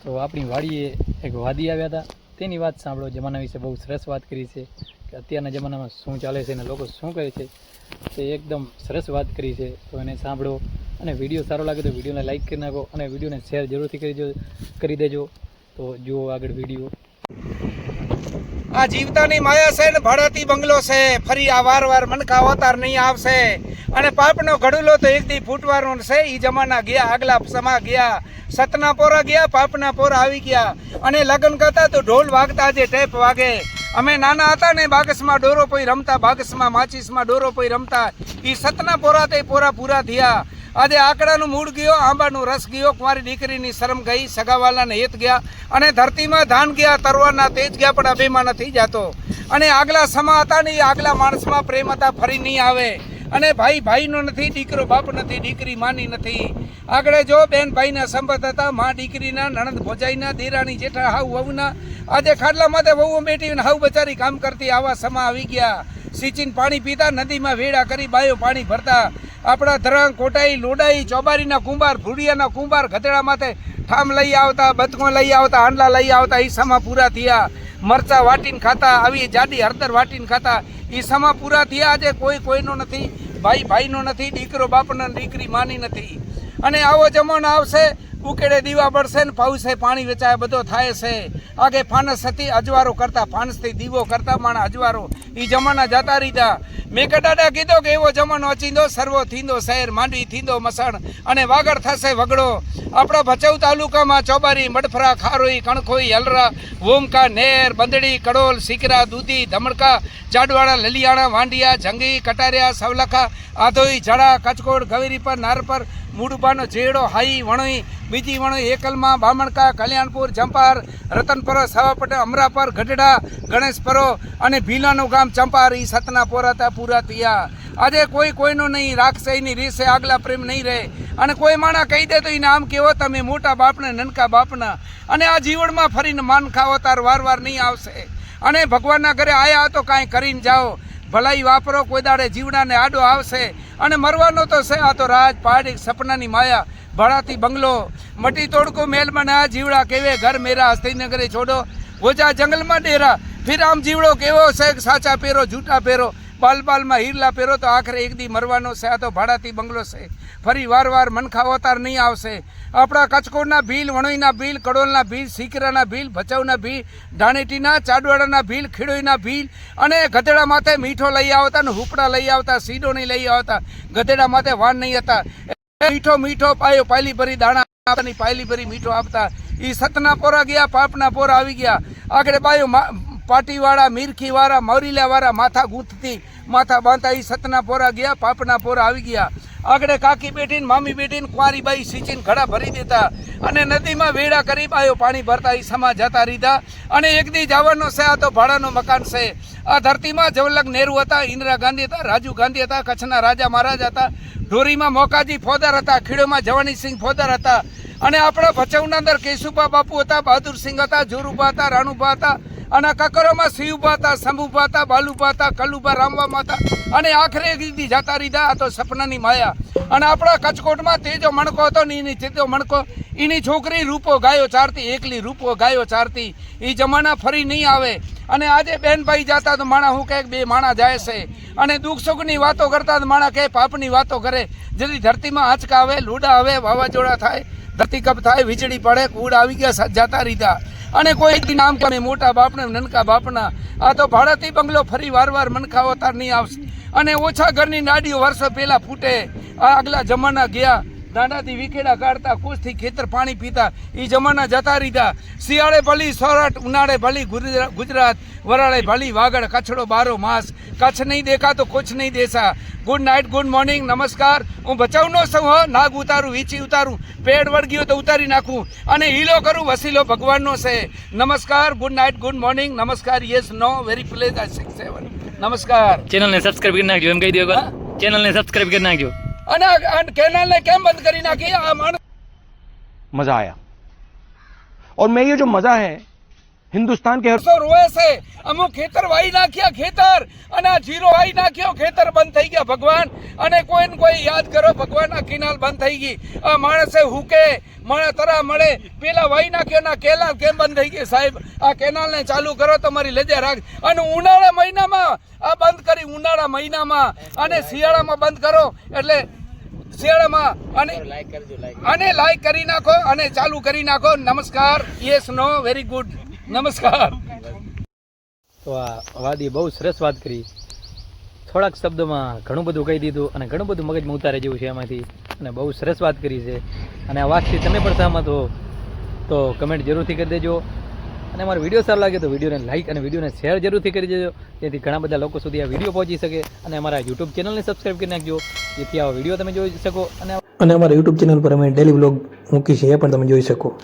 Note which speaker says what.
Speaker 1: તો આપણી વાડીએ એક વાદી આવ્યા હતા, તેની વાત સાંભળો. જમાના વિશે બહુ સરસ વાત કરી છે કે અત્યારના જમાનામાં શું ચાલે છે અને લોકો શું કરે છે, તે એકદમ સરસ વાત કરી છે. તો એને સાંભળો અને વિડીયો સારો લાગે તો વિડીયોને લાઈક કરી નાખો અને વિડીયોને શેર જરૂરથી કરી દેજો. તો જુઓ આગળ વિડીયો.
Speaker 2: આ જીવતાની માયા છે ને ભાડાતી બંગલો છે. ફરી આ વાર મનકા અવતાર નહીં આવશે. અને પાપનો ઘડુલો તો એક દી ફૂટવાનો છે. એ જમાના ગયા, આગલા સમા ગયા, સતના પોરા ગયા, પાપના પોરા આવી ગયા. અને લગ્ન કરતા તો ઢોલ વાગતા, જે ટેપ વાગે. અમે નાના હતા ને બાગસમાં ડોરો પોઈ રમતા, બાગસમાં માચીસમાં ડોરો પોઈ રમતા. એ સતના પોરા તે પોરા પૂરા થયા. આજે આકડાનું મૂળ ગયો, આંબાનું રસ ગયો, કુંવારી દીકરીની શરમ ગઈ, સગાવાલાને હેત ગયા. અને ધરતીમાં ધાન ગયા, તરવારના તેજ ગયા, પણ અભિમાન નથી જાતો. અને આગલા સમા હતા ને એ આગલા માણસમાં પ્રેમ હતા, ફરી નહીં આવે. અને ભાઈ ભાઈનો નથી, દીકરો બાપ નથી, દીકરી માની નથી. આગળ જો બેન ભાઈના સંબંધ હતા, મા દીકરીના, નણંદ ભોજાઈના, દેરાણી જેઠા, હાવ વહુના. આજે ખાટલા માથે વહુ બેઠી હાવ બચારી કામ કરતી. આવા સમા આવી ગયા. સિંચીને પાણી પીતા, નદીમાં વેડા કરી બાયો પાણી ભરતા. આપણા ધરંગ, કોટાઈ, લોડાઈ, ચોબારીના કુંભાર, ભૂડિયાના કુંભાર ગધેડા માથે ઠામ લઈ આવતા, બતકો લઈ આવતા, આંડલા લઈ આવતા. એ સમા પૂરા થયા. મરચા વાટીને ખાતા, આવી જાડી હળદર વાટીને ખાતા. એ સમા પૂરા થયા. આજે કોઈ કોઈનો નથી, ભાઈ ભાઈનો નથી, દીકરો બાપના, દીકરી માની નથી. અને આવો જમાનો આવશે, ઉકેડે દીવા બળશે ને પાઉસે પાણી વેચાય, બધો થાય છે. આગે ફાનસ હતી, અજવારો કરતા, ફાનસથી દીવો કરતા માણા અજવારો. એ જમાના જતા રીતા. મેં કદાડા કીધો કે એવો જમાનો અચીંદો, સર્વો થીંદો શહેર, માંડવી થીંદો મસણ, અને વાગડ થશે વગડો. આપણા ભચાઉ તાલુકામાં ચોબારી, મડફરા, ખારોઈ, કણખોઈ, હલરા, વોમકા, નેર, બંદડી, કડોલ, સિકરા, દૂધી, ધમણકા, ચાડવાડા, લલિયાણા, વાંડિયા, જંગી, કટારિયા, સવલખા, આધોઈ, જડા, કચકોડ, ગવેરી પર, નાર પર, મૂડબાનો જેડો, હાઈ, વણોઈ, બીજી વણોઈ, એકલમાં, બામણકા, કલ્યાણપુર, જંપાર, રતનપર, સાવાપટ, અમરાપર, ગઢડા, ગણેશપરો અને ભીલાનું ગામ ચંપાર. એ સતના પોરાતા પૂરા થયા. આજે કોઈ કોઈનો નહીં, રાખશે એની રીસે, આગલા પ્રેમ નહીં રહે. અને કોઈ માણા કહી દે તો એને આમ કેવો તમે મોટા બાપને, નનકા બાપના. અને આ જીવનમાં ફરીને માન ખાવો તાર વાર નહીં આવશે. અને ભગવાનના ઘરે આયા તો કાંઈ કરીને જાઓ, ભલાઈ વાપરો, કોઈ દાડે જીવડાને આડો આવશે. અને મરવાનો તો છે. આ તો રાજ પહાડી સપનાની માયા, ભાડાતી બંગલો, મટી તોડકો મેલમાં ના જીવડા કેવે, ઘર મેરા હસ્તીનગરે છોડો, ઓજા જંગલમાં ડેરા. ફિર આમ જીવડો કેવો છે, સાચા પહેરો, જૂઠા પહેરો, બાલમાં હીરલા પહેરો, તો આખરે એક દી મરવાનો છે. આ તો ભાડાતી બંગલો છે. ફરી વાર મનખા અવતાર નહીં આવશે. આપણા કચકોડના ભીલ, વણોઈના ભીલ, કડોલના ભીલ, સિકરાના ભીલ, ભચાઉના ભીલ, ધાણેટીના, ચાડવાડાના ભીલ, ખીડોઈના ભીલ. અને ગધેડા માથે મીઠો લઈ આવતા ને હુપડા લઈ આવતા, સીડો નહીં લઈ આવતા. ગધેડા માથે વાન નહીં હતા. મીઠો પાયો, પાયલી ભરી દાણા પાયલી ભરી મીઠો આપતા. એ સતના પોરા ગયા, પાપના પોરા આવી ગયા. આગળ બાયો પાટીવાળા, મીરખીવાળા, મૌરીલાવાળા, માથા ગૂંથતી, માથા બાંધતા. એ સતના પોરા ગયા, પાપના પોરા આવી ગયા. આગળ કાકી બેઠીને, મામી બેઠીને, કુંવારી બાઈ સિંચીને ઘડા ભરી દેતા. અને નદીમાં વેડા કરી બાયો પાણી ભરતા. એ સમા જતા રીધા. અને એક દી જવાનો છે. આ તો ભાડાનો મકાન છે. આ ધરતીમાં જવાહરલાલ નહેરુ હતા, ઇન્દિરા ગાંધી હતા, રાજીવ ગાંધી હતા, કચ્છના રાજા મહારાજા હતા, ઢોરીમાં મોકાજી ફોદાર હતા, ખીડોમાં જવાનીસિંહ ફોદાર હતા. અને આપણા ભચાઉના અંદર કેશુભા બાપુ હતા, બહાદુરસિંહ હતા, જોરુભા હતા, રાણુભા હતા. અને કકરોમાં શિવભા હતા, શંભુભા હતા, બાલુભા હતા, કલુભા રામવામાં હતા. અને આખરે દીધી જતા રીધા. આ તો સપનાની માયા. અને આપણા કચકોટમાં તેજો મણકો હતો ને, એની તેજો મણકો, એની છોકરી રૂપો ગાયો ચારતી, એકલી રૂપો ગાયો ચારતી. એ જમાના ફરી નહીં આવે. અને આજે બેન ભાઈ જતા તો માણા હું કહે બે માણા જાય છે. અને દુઃખ સુખની વાતો કરતા તો માણા કહે પાપની વાતો કરે. જેથી ધરતીમાં આંચકા આવે, લૂડા આવે, વાવાઝોડા થાય, ધરતીકંપ થાય, વીજળી પડે, કૂડ આવી ગયા, જતા રીધા. અને કોઈ નામ કરે મોટા બાપને, નનકા બાપના. આ તો ભાડાતી બંગલો ફરી વાર મનખા અવતાર નહીં આવશે. અને ઓછા ઘરની નાડીઓ વર્ષો પહેલા ફૂટે. આ આગલા જમાના ગયા. દાંડાથી વિકેડા કાઢતા, કુશથી ખેતર પાણી પીતા. એ જમાના જતા રીધા. શિયાળે ભલી સોરઠ, ઉનાળે ભલી ગુજરાત, વરાળે ભલી વાગડ, કચ્છડો બારો માસ. કચ્છ નહીં દેખા તો કુછ નહીં Desa. Good night, good morning, નમસ્કાર. હું બચાવનો સૌ નાગ ઉતારું, વીંચી ઉતારું, પેડ વળગ્યો તો ઉતારી નાખું. અને હીલો કરું, વસીલો ભગવાનનો છે. નમસ્કાર, ગુડ નાઇટ, ગુડ મોર્નિંગ, નમસ્કાર. Yes know very plays 6-7. નમસ્કાર.
Speaker 1: ચેનલને સબસ્ક્રાઇબ કરી નાખજો, એમ કહી દો. ચેનલને સબસ્ક્રાઇબ કરી નાખજો.
Speaker 2: અને કેનાલને કેમ બંધ કરી નાખી? આ માણસ
Speaker 3: मजा आया और मैं ये जो मजा है हिंदुस्तान के
Speaker 2: વર્ષો રોવે છે અમુક ખેતર વાઈ નાખ્યા ખેતર અને આ જીરો વાઈ નાખ્યો ખેતર બંધ થઈ ગયા ભગવાન અને કોઈ ને કોઈ યાદ કરો ભગવાન આ કેનાલ બંધ થઈ ગઈ આ માણસે હુકે મળે તરા મળે પેલા વાઈ નાખ્યો ના કેનાલ કેમ બંધ થઈ ગઈ સાહેબ આ કેનાલને ચાલુ કરો તમારી લેજે રાખ અને ઉનાળા મહિનામાં આ બંધ કરી ઉનાળા મહિનામાં અને શિયાળામાં બંધ કરો એટલે શિયાળામાં અને લાઈક કરી નાખો અને ચાલુ કરી નાખો નમસ્કાર યસ નો વેરી ગુડ નમસ્કાર
Speaker 1: તો આ વાદીએ બહુ સરસ વાત કરી, થોડાક શબ્દોમાં ઘણું બધું કહી દીધું અને ઘણું બધું મગજમાં ઉતારે જેવું છે એમાંથી, અને બહુ સરસ વાત કરી છે. અને આ વાતથી તમે પણ સહમત હો તો કમેન્ટ જરૂરથી કરી દેજો, અને અમારો વિડીયો સારો લાગે તો વિડીયોને લાઈક અને વિડીયોને શેર જરૂરથી કરી દેજો, જેથી ઘણા બધા લોકો સુધી આ વિડીયો પહોંચી શકે. અને અમારા યુટ્યુબ ચેનલને સબસ્ક્રાઈબ કરી નાખજો, જેથી આવા વિડીયો તમે જોઈ શકો. અને અમારા યુટ્યુબ ચેનલ પર અમે ડેલી વ્લોગ મૂકી છે, એ પણ તમે જોઈ શકો.